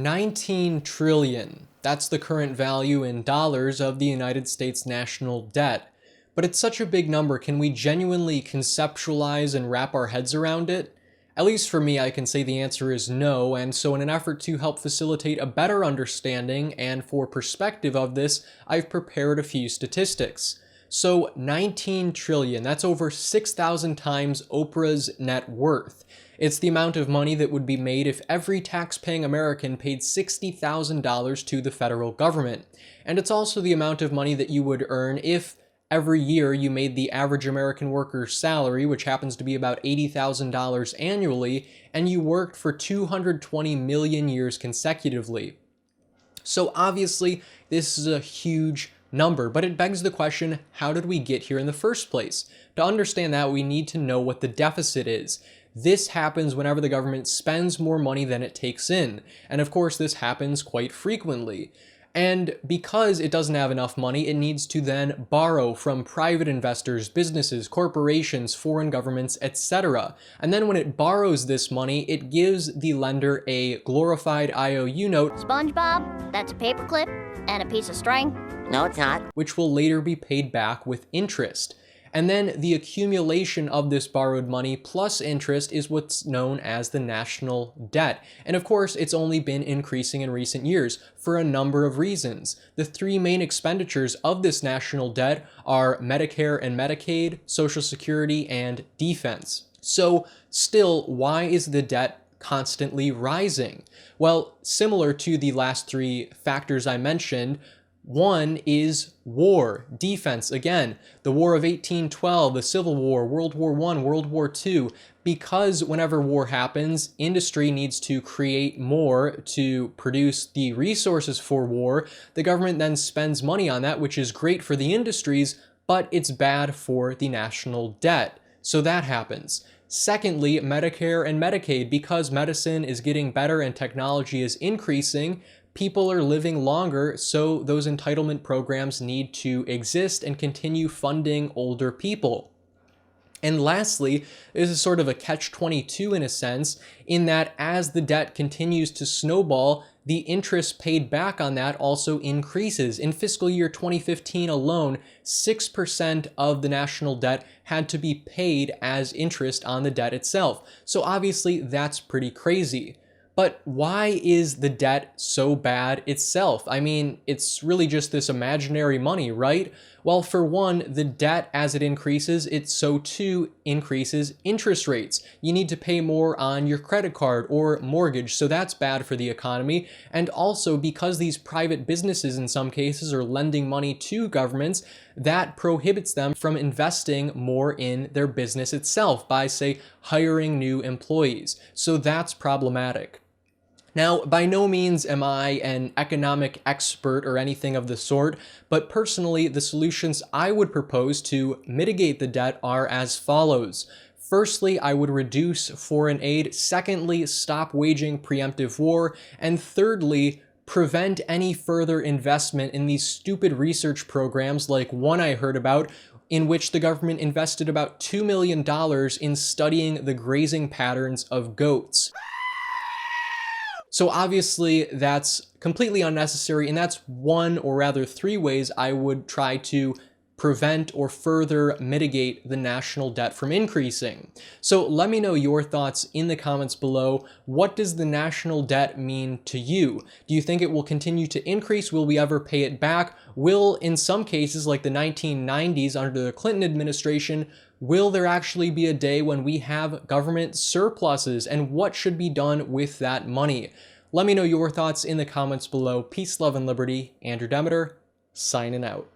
19 trillion. That's the current value in dollars of the United States national debt. But it's such a big number, can we genuinely conceptualize and wrap our heads around it? At least for me, I can say the answer is no, and so in an effort to help facilitate a better understanding and for perspective of this, I've prepared a few statistics. So 19 trillion, that's over 6,000 times Oprah's net worth. It's the amount of money that would be made if every tax-paying American paid $60,000 to the federal government. And it's also the amount of money that you would earn if every year you made the average American worker's salary, which happens to be about $80,000 annually, and you worked for 220 million years consecutively. So obviously, this is a huge number, but it begs the question, how did we get here in the first place? To understand that, we need to know what the deficit is. This happens whenever the government spends more money than it takes in, and of course this happens quite frequently. And because it doesn't have enough money, it needs to then borrow from private investors, businesses, corporations, foreign governments, etc. And then when it borrows this money, it gives the lender a glorified IOU note. SpongeBob, that's a paperclip and a piece of string. No, it's not. Which will later be paid back with interest. And then the accumulation of this borrowed money plus interest is what's known as the national debt. And of course, it's only been increasing in recent years for a number of reasons. The three main expenditures of this national debt are Medicare and Medicaid, Social Security, and defense. So still, why is the debt constantly rising? Well, similar to the last three factors I mentioned, one is war, defense, again, the War of 1812, the Civil War, World War I, World War II, because whenever war happens, industry needs to create more to produce the resources for war. The government then spends money on that, which is great for the industries, but it's bad for the national debt. So that happens. Secondly, Medicare and Medicaid, because medicine is getting better and technology is increasing, people are living longer, so those entitlement programs need to exist and continue funding older people. And lastly, this is sort of a catch-22 in a sense, in that as the debt continues to snowball, the interest paid back on that also increases. In fiscal year 2015 alone, 6% of the national debt had to be paid as interest on the debt itself. So obviously that's pretty crazy. But why is the debt so bad itself? I mean, it's really just this imaginary money, right? Well, for one, the debt as it increases, it so too increases interest rates. You need to pay more on your credit card or mortgage, so that's bad for the economy. And also because these private businesses in some cases are lending money to governments, that prohibits them from investing more in their business itself by, say, hiring new employees. So that's problematic. Now, by no means am I an economic expert or anything of the sort, but personally, the solutions I would propose to mitigate the debt are as follows. Firstly, I would reduce foreign aid. Secondly, stop waging preemptive war. And thirdly, prevent any further investment in these stupid research programs like one I heard about, in which the government invested about $2 million in studying the grazing patterns of goats. So obviously that's completely unnecessary, and that's one or rather three ways I would try to prevent or further mitigate the national debt from increasing. So let me know your thoughts in the comments below. What does the national debt mean to you? Do you think it will continue to increase? Will we ever pay it back? Will, in some cases like the 1990s under the Clinton administration, will there actually be a day when we have government surpluses, and what should be done with that money? Let me know your thoughts in the comments below. Peace, love, and liberty. Andrew Demeter, signing out.